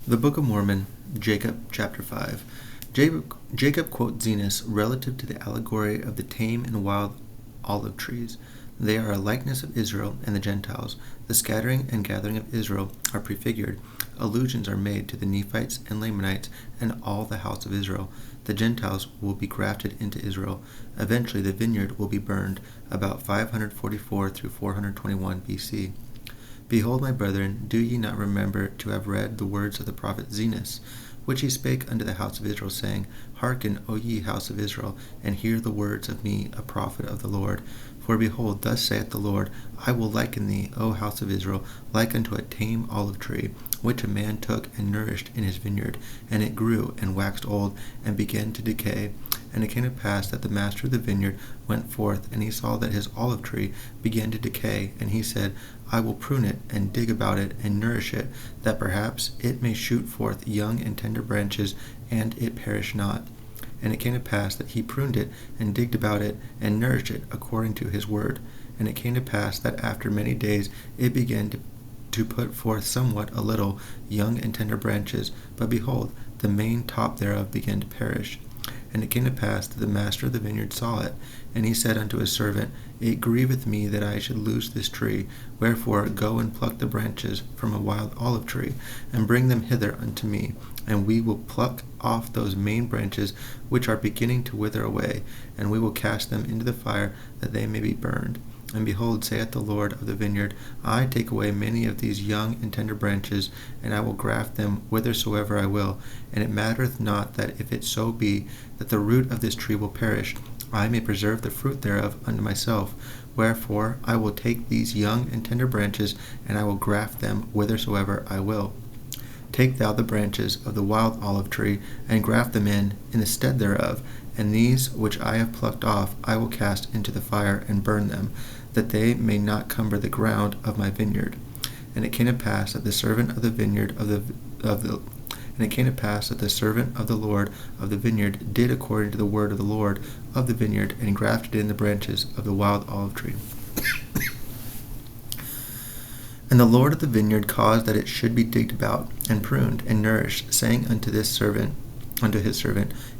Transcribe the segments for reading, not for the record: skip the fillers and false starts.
The Book of Mormon, Jacob, chapter 5. Jacob quotes Zenos relative to the allegory of the tame and wild olive trees. They are a likeness of Israel and the Gentiles. The scattering and gathering of Israel are prefigured. Allusions are made to the Nephites and Lamanites and all the house of Israel. The Gentiles will be grafted into Israel. Eventually the vineyard will be burned, about 544 through 421 BC. Behold, my brethren, do ye not remember to have read the words of the prophet Zenos, which he spake unto the house of Israel, saying, Hearken, O ye house of Israel, and hear the words of me, a prophet of the Lord. For behold, thus saith the Lord, I will liken thee, O house of Israel, like unto a tame olive tree, which a man took and nourished in his vineyard, and it grew and waxed old, and began to decay. And it came to pass that the master of the vineyard went forth, and he saw that his olive tree began to decay, and he said, I will prune it, and dig about it, and nourish it, that perhaps it may shoot forth young and tender branches, and it perish not. And it came to pass that he pruned it, and digged about it, and nourished it according to his word. And it came to pass that after many days it began to put forth somewhat a little young and tender branches, but behold, the main top thereof began to perish. And it came to pass that the master of the vineyard saw it, and he said unto his servant, It grieveth me that I should lose this tree, wherefore go and pluck the branches from a wild olive tree, and bring them hither unto me, and we will pluck off those main branches which are beginning to wither away, and we will cast them into the fire, that they may be burned. And behold, saith the Lord of the vineyard, I take away many of these young and tender branches, and I will graft them whithersoever I will. And it mattereth not that if it so be that the root of this tree will perish, I may preserve the fruit thereof unto myself. Wherefore I will take these young and tender branches, and I will graft them whithersoever I will. Take thou the branches of the wild olive tree, and graft them in the stead thereof, and these which I have plucked off I will cast into the fire, and burn them, that they may not cumber the ground of my vineyard. And it came to pass that the servant of the vineyard and it came to pass that the servant of the Lord of the vineyard did according to the word of the Lord of the vineyard, and grafted in the branches of the wild olive tree. And the Lord of the vineyard caused that it should be digged about, and pruned, and nourished, saying unto his servant,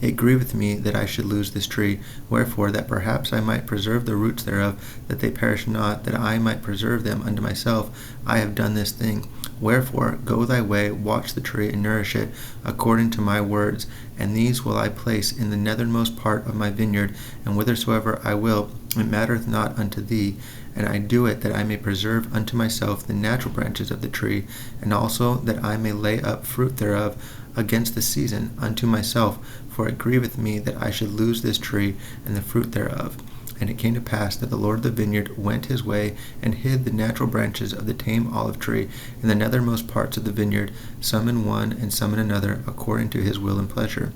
It grieveth me that I should lose this tree, wherefore that perhaps I might preserve the roots thereof, that they perish not, that I might preserve them unto myself, I have done this thing. Wherefore go thy way, watch the tree, and nourish it, according to my words, and these will I place in the nethermost part of my vineyard, and whithersoever I will, it mattereth not unto thee. And I do it that I may preserve unto myself the natural branches of the tree, and also that I may lay up fruit thereof against the season unto myself, for it grieveth me that I should lose this tree and the fruit thereof. And it came to pass that the Lord of the vineyard went his way, and hid the natural branches of the tame olive tree in the nethermost parts of the vineyard, some in one and some in another, according to his will and pleasure.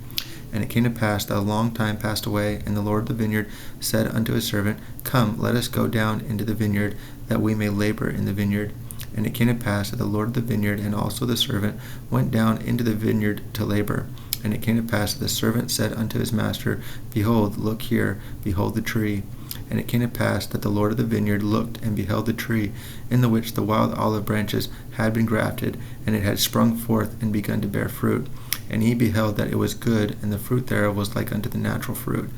And it came to pass that a long time passed away, and the Lord of the vineyard said unto his servant, Come, let us go down into the vineyard, that we may labor in the vineyard. And it came to pass that the Lord of the vineyard and also the servant went down into the vineyard to labor. And it came to pass that the servant said unto his master, Behold, look here, behold the tree. And it came to pass that the Lord of the vineyard looked and beheld the tree, in the which the wild olive branches had been grafted, and it had sprung forth and begun to bear fruit. And he beheld that it was good, and the fruit thereof was like unto the natural fruit.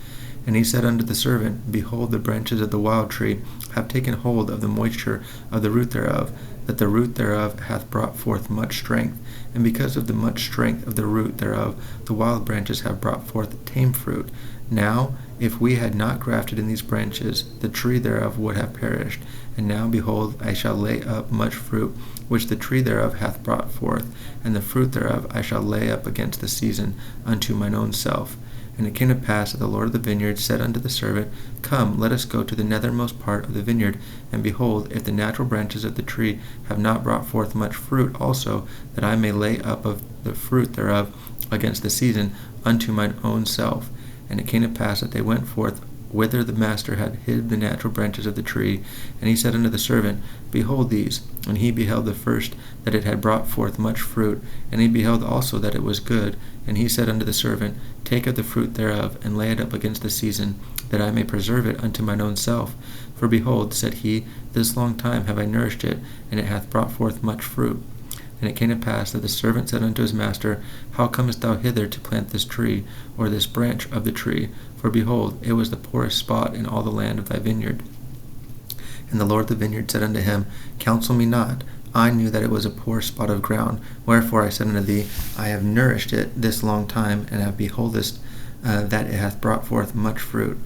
And he said unto the servant, Behold, the branches of the wild tree have taken hold of the moisture of the root thereof, that the root thereof hath brought forth much strength. And because of the much strength of the root thereof, the wild branches have brought forth tame fruit. Now, if we had not grafted in these branches, the tree thereof would have perished. And now, behold, I shall lay up much fruit, which the tree thereof hath brought forth, and the fruit thereof I shall lay up against the season unto mine own self. And it came to pass that the Lord of the vineyard said unto the servant, Come, let us go to the nethermost part of the vineyard, and behold, if the natural branches of the tree have not brought forth much fruit also, that I may lay up of the fruit thereof against the season unto mine own self. And it came to pass that they went forth whither the master had hid the natural branches of the tree. And he said unto the servant, Behold these. And he beheld the first, that it had brought forth much fruit, and he beheld also that it was good. And he said unto the servant, Take of the fruit thereof, and lay it up against the season, that I may preserve it unto mine own self. For behold, said he, this long time have I nourished it, and it hath brought forth much fruit. And it came to pass that the servant said unto his master, How comest thou hither to plant this tree, or this branch of the tree? For behold, it was the poorest spot in all the land of thy vineyard. And the Lord of the vineyard said unto him, Counsel me not. I knew that it was a poor spot of ground. Wherefore I said unto thee, I have nourished it this long time, and have beholdest that it hath brought forth much fruit.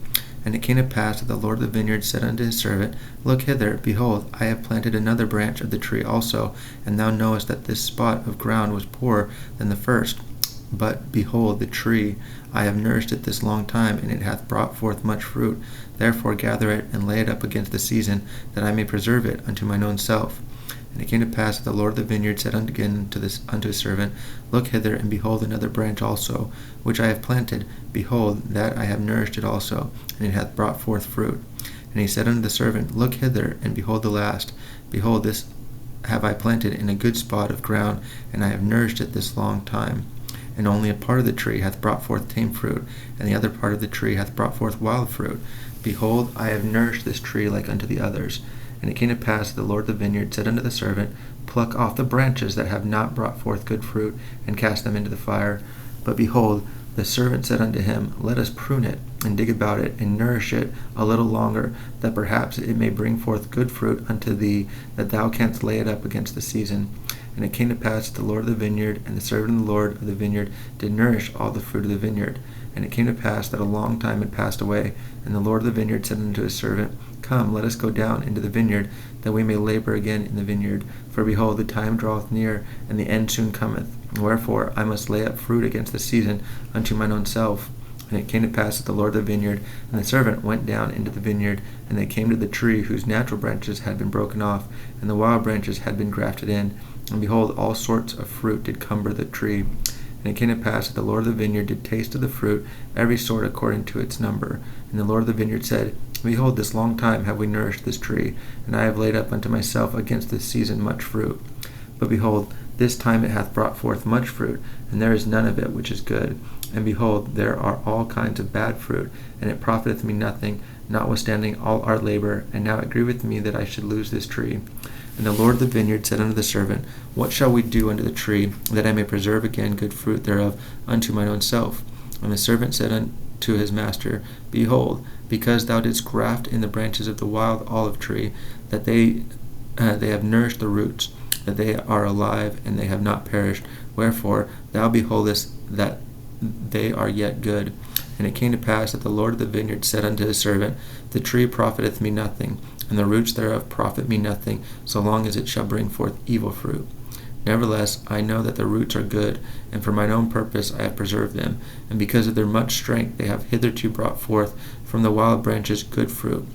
And it came to pass that the Lord of the vineyard said unto his servant, Look hither, behold, I have planted another branch of the tree also, and thou knowest that this spot of ground was poorer than the first. But behold, the tree, I have nourished it this long time, and it hath brought forth much fruit. Therefore gather it, and lay it up against the season, that I may preserve it unto mine own self. And it came to pass that the Lord of the vineyard said again unto his servant, Look hither, and behold another branch also, which I have planted. Behold, that I have nourished it also, and it hath brought forth fruit. And he said unto the servant, Look hither, and behold the last. Behold, this have I planted in a good spot of ground, and I have nourished it this long time. And only a part of the tree hath brought forth tame fruit, and the other part of the tree hath brought forth wild fruit. Behold, I have nourished this tree like unto the others. And it came to pass that the Lord of the vineyard said unto the servant, Pluck off the branches that have not brought forth good fruit, and cast them into the fire. But behold, the servant said unto him, Let us prune it, and dig about it, and nourish it a little longer, that perhaps it may bring forth good fruit unto thee, that thou canst lay it up against the season. And it came to pass that the Lord of the vineyard and the servant of the Lord of the vineyard did nourish all the fruit of the vineyard. And it came to pass that a long time had passed away, and the Lord of the vineyard said unto his servant, Come, let us go down into the vineyard, that we may labor again in the vineyard. For behold, the time draweth near, and the end soon cometh. Wherefore I must lay up fruit against the season unto mine own self. And it came to pass that the Lord of the vineyard and the servant went down into the vineyard, and they came to the tree whose natural branches had been broken off, and the wild branches had been grafted in. And behold, all sorts of fruit did cumber the tree. And it came to pass that the Lord of the vineyard did taste of the fruit, every sort according to its number. And the Lord of the vineyard said, Behold, this long time have we nourished this tree, and I have laid up unto myself against this season much fruit. But behold, this time it hath brought forth much fruit, and there is none of it which is good. And behold, there are all kinds of bad fruit, and it profiteth me nothing, notwithstanding all our labor. And now it grieveth me that I should lose this tree. And the Lord of the vineyard said unto the servant, What shall we do unto the tree, that I may preserve again good fruit thereof unto mine own self? And the servant said unto his master, Behold, because thou didst graft in the branches of the wild olive tree, that they have nourished the roots, that they are alive, and they have not perished. Wherefore thou beholdest that they are yet good. And it came to pass that the Lord of the vineyard said unto his servant, The tree profiteth me nothing, and the roots thereof profit me nothing, so long as it shall bring forth evil fruit. Nevertheless, I know that the roots are good, and for mine own purpose I have preserved them, and because of their much strength they have hitherto brought forth from the wild branches good fruit.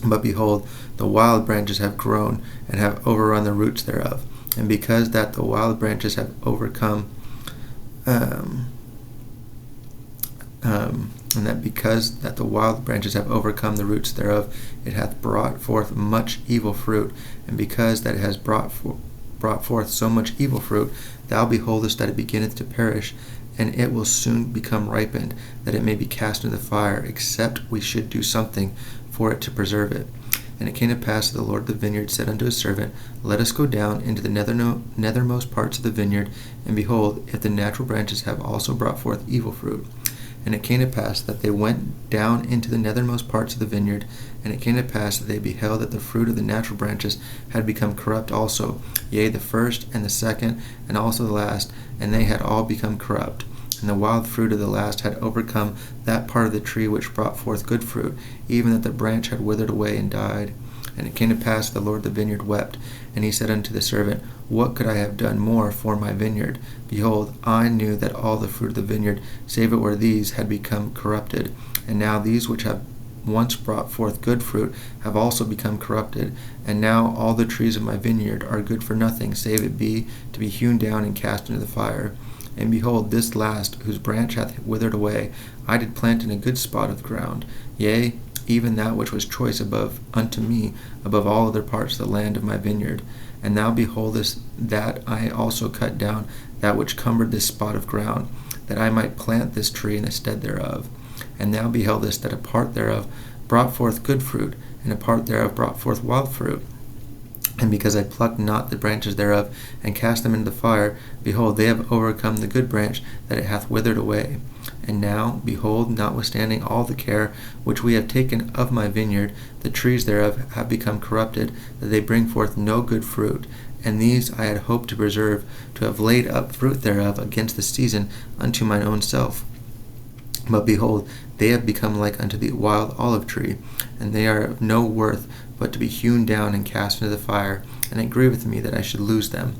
But behold, the wild branches have grown, and have overrun the roots thereof. And because that the wild branches have overcome and that because that the wild branches have overcome the roots thereof, it hath brought forth much evil fruit. And because that it has brought forth so much evil fruit, thou beholdest that it beginneth to perish, and it will soon become ripened, that it may be cast into the fire, except we should do something for it to preserve it. And it came to pass that the Lord of the vineyard said unto his servant, Let us go down into the nethermost parts of the vineyard, and behold, if the natural branches have also brought forth evil fruit. And it came to pass that they went down into the nethermost parts of the vineyard, and it came to pass that they beheld that the fruit of the natural branches had become corrupt also, yea, the first and the second, and also the last, and they had all become corrupt. And the wild fruit of the last had overcome that part of the tree which brought forth good fruit, even that the branch had withered away and died. And it came to pass that the Lord of the vineyard wept, and he said unto the servant, What could I have done more for my vineyard? Behold, I knew that all the fruit of the vineyard, save it were these, had become corrupted. And now these which have once brought forth good fruit have also become corrupted. And now all the trees of my vineyard are good for nothing, save it be to be hewn down and cast into the fire. And behold, this last, whose branch hath withered away, I did plant in a good spot of ground, yea, even that which was choice unto me above all other parts of the land of my vineyard. And thou beholdest that I also cut down that which cumbered this spot of ground, that I might plant this tree in the stead thereof. And thou beheldest that a part thereof brought forth good fruit, and a part thereof brought forth wild fruit. And because I plucked not the branches thereof, and cast them into the fire, behold, they have overcome the good branch, that it hath withered away. And now, behold, notwithstanding all the care which we have taken of my vineyard, the trees thereof have become corrupted, that they bring forth no good fruit. And these I had hoped to preserve, to have laid up fruit thereof against the season unto mine own self. But behold, they have become like unto the wild olive tree, and they are of no worth but to be hewn down and cast into the fire, and it grieveth me that I should lose them.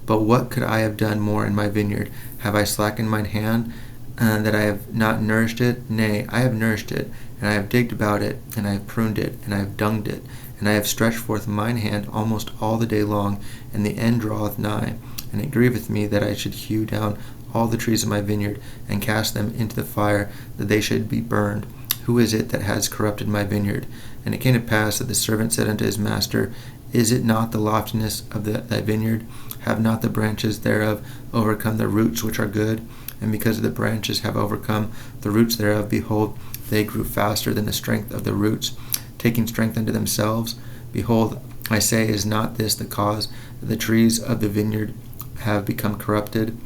But what could I have done more in my vineyard? Have I slackened mine hand, that I have not nourished it? Nay, I have nourished it, and I have digged about it, and I have pruned it, and I have dunged it, and I have stretched forth mine hand almost all the day long, and the end draweth nigh. And it grieveth me that I should hew down all the trees of my vineyard, and cast them into the fire, that they should be burned. Who is it that has corrupted my vineyard? And it came to pass that the servant said unto his master, Is it not the loftiness of thy vineyard? Have not the branches thereof overcome the roots which are good? And because the branches have overcome the roots thereof, behold, they grew faster than the strength of the roots, taking strength unto themselves. Behold, I say, is not this the cause that the trees of the vineyard have become corrupted?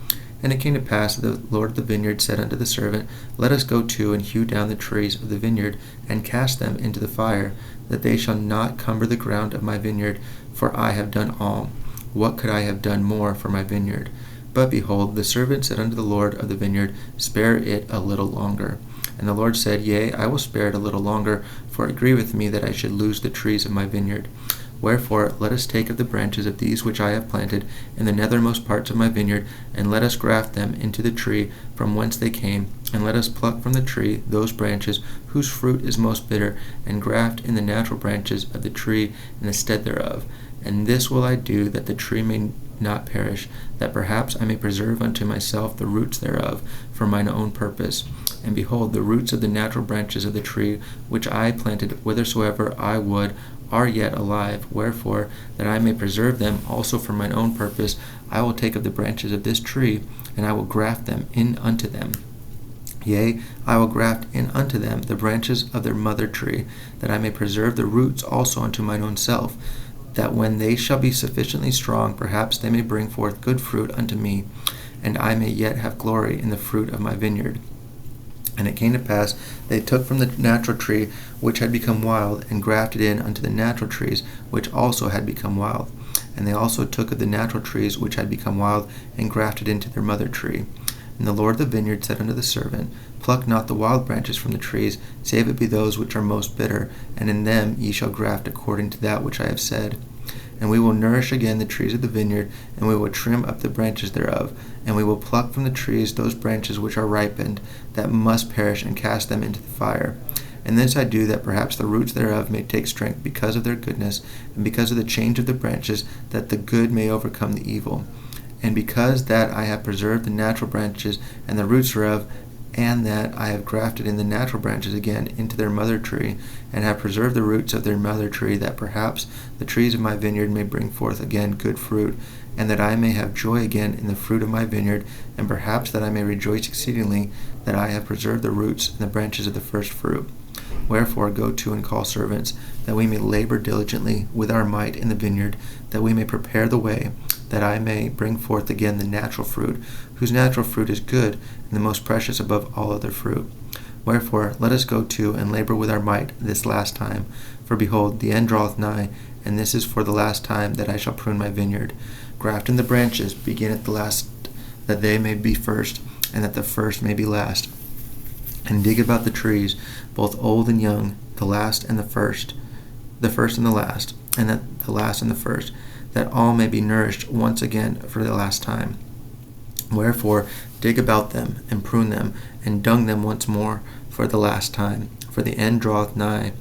And it came to pass that the Lord of the vineyard said unto the servant, Let us go to and hew down the trees of the vineyard, and cast them into the fire, that they shall not cumber the ground of my vineyard, for I have done all. What could I have done more for my vineyard? But behold, the servant said unto the Lord of the vineyard, Spare it a little longer. And the Lord said, Yea, I will spare it a little longer, for it grieveth me that I should lose the trees of my vineyard. Wherefore, let us take of the branches of these which I have planted in the nethermost parts of my vineyard, and let us graft them into the tree from whence they came, and let us pluck from the tree those branches whose fruit is most bitter, and graft in the natural branches of the tree in the stead thereof. And this will I do, that the tree may not perish, that perhaps I may preserve unto myself the roots thereof, for mine own purpose. And behold, the roots of the natural branches of the tree which I planted whithersoever I would are yet alive. Wherefore, that I may preserve them also for mine own purpose, I will take of the branches of this tree, and I will graft them in unto them. Yea, I will graft in unto them the branches of their mother tree, that I may preserve the roots also unto mine own self, that when they shall be sufficiently strong, perhaps they may bring forth good fruit unto me, and I may yet have glory in the fruit of my vineyard. And it came to pass, they took from the natural tree which had become wild, and grafted in unto the natural trees which also had become wild. And they also took of the natural trees which had become wild, and grafted into their mother tree. And the Lord of the vineyard said unto the servant, Pluck not the wild branches from the trees, save it be those which are most bitter, and in them ye shall graft according to that which I have said. And we will nourish again the trees of the vineyard, and we will trim up the branches thereof, and we will pluck from the trees those branches which are ripened, that must perish, and cast them into the fire. And this I do, that perhaps the roots thereof may take strength because of their goodness, and because of the change of the branches, that the good may overcome the evil. And because that I have preserved the natural branches and the roots thereof, and that I have grafted in the natural branches again into their mother tree, and have preserved the roots of their mother tree, that perhaps the trees of my vineyard may bring forth again good fruit, and that I may have joy again in the fruit of my vineyard, and perhaps that I may rejoice exceedingly, that I have preserved the roots and the branches of the first fruit. Wherefore go to and call servants, that we may labor diligently with our might in the vineyard, that we may prepare the way, that I may bring forth again the natural fruit, whose natural fruit is good, and the most precious above all other fruit. Wherefore let us go to and labor with our might this last time. For behold, the end draweth nigh, and this is for the last time that I shall prune my vineyard. Graft in the branches, begin at the last, that they may be first, and that the first may be last. And dig about the trees, both old and young, the last and the first and the last, and that the last and the first, that all may be nourished once again for the last time. Wherefore dig about them, and prune them, and dung them once more for the last time, for the end draweth nigh.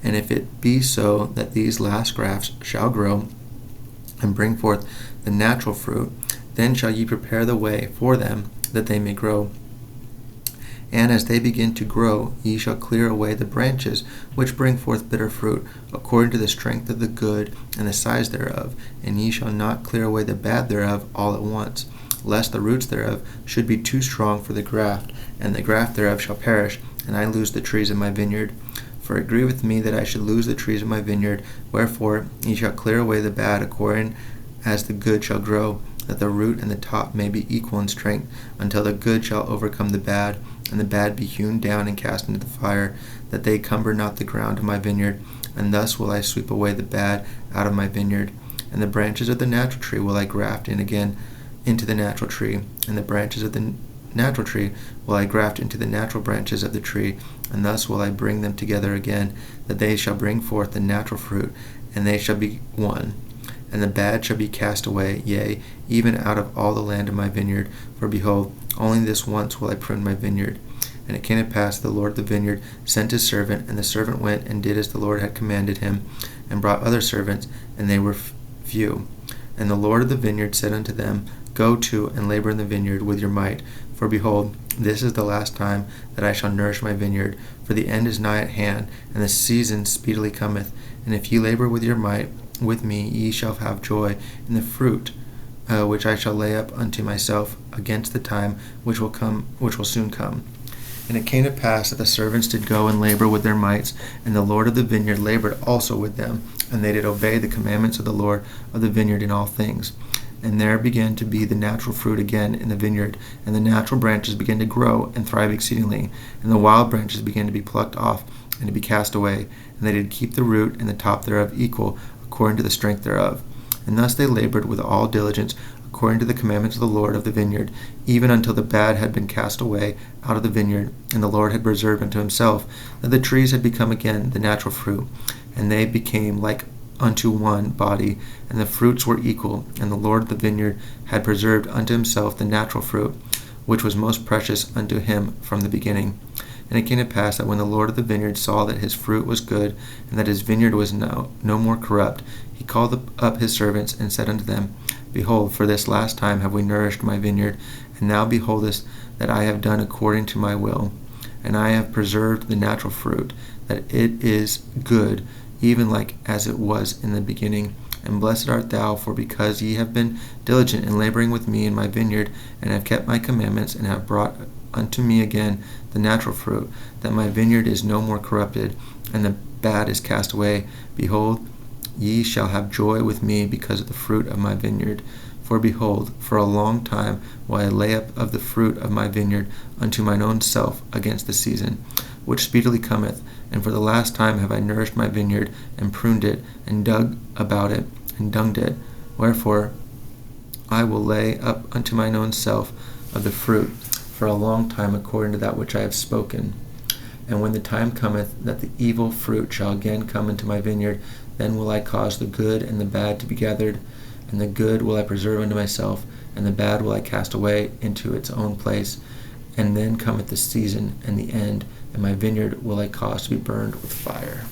And if it be so that these last grafts shall grow, and bring forth the natural fruit, then shall ye prepare the way for them, that they may grow. And as they begin to grow, ye shall clear away the branches which bring forth bitter fruit, according to the strength of the good and the size thereof, and ye shall not clear away the bad thereof all at once, lest the roots thereof should be too strong for the graft, and the graft thereof shall perish, and I lose the trees of my vineyard. For it grieveth me that I should lose the trees of my vineyard. Wherefore ye shall clear away the bad according as the good shall grow, that the root and the top may be equal in strength, until the good shall overcome the bad, and the bad be hewn down and cast into the fire, that they cumber not the ground of my vineyard. And thus will I sweep away the bad out of my vineyard. And the branches of the natural tree will I graft in again into the natural tree, and the branches of the natural tree will I graft into the natural branches of the tree, and thus will I bring them together again, that they shall bring forth the natural fruit, and they shall be one. And the bad shall be cast away, yea, even out of all the land of my vineyard. For behold, only this once will I prune my vineyard. And it came to pass, the Lord of the vineyard sent his servant, and the servant went and did as the Lord had commanded him, and brought other servants, and they were few. And the Lord of the vineyard said unto them, Go to and labor in the vineyard with your might. For behold, this is the last time that I shall nourish my vineyard, for the end is nigh at hand, and the season speedily cometh. And if ye labor with your might with me, ye shall have joy in the fruit which I shall lay up unto myself against the time which will soon come. And it came to pass that the servants did go and labor with their mights, and the Lord of the vineyard labored also with them, and they did obey the commandments of the Lord of the vineyard in all things. And there began to be the natural fruit again in the vineyard, and the natural branches began to grow and thrive exceedingly, and the wild branches began to be plucked off and to be cast away, and they did keep the root and the top thereof equal, according to the strength thereof. And thus they labored with all diligence, according to the commandments of the Lord of the vineyard, even until the bad had been cast away out of the vineyard, and the Lord had preserved unto himself, that the trees had become again the natural fruit, and they became like unto one body, and the fruits were equal, and the Lord of the vineyard had preserved unto himself the natural fruit, which was most precious unto him from the beginning. And it came to pass that when the Lord of the vineyard saw that his fruit was good, and that his vineyard was no more corrupt, he called up his servants, and said unto them, Behold, for this last time have we nourished my vineyard, and now beholdest that I have done according to my will, and I have preserved the natural fruit, that it is good, even like as it was in the beginning. And blessed art thou, for because ye have been diligent in laboring with me in my vineyard, and have kept my commandments, and have brought unto me again the natural fruit, that my vineyard is no more corrupted, and the bad is cast away. Behold, ye shall have joy with me because of the fruit of my vineyard. For behold, for a long time will I lay up of the fruit of my vineyard unto mine own self against the season, which speedily cometh. And for the last time have I nourished my vineyard, and pruned it, and dug about it, and dunged it. Wherefore I will lay up unto mine own self of the fruit for a long time, according to that which I have spoken. And when the time cometh that the evil fruit shall again come into my vineyard, then will I cause the good and the bad to be gathered, and the good will I preserve unto myself, and the bad will I cast away into its own place. And then cometh the season and the end, and my vineyard will I cause to be burned with fire.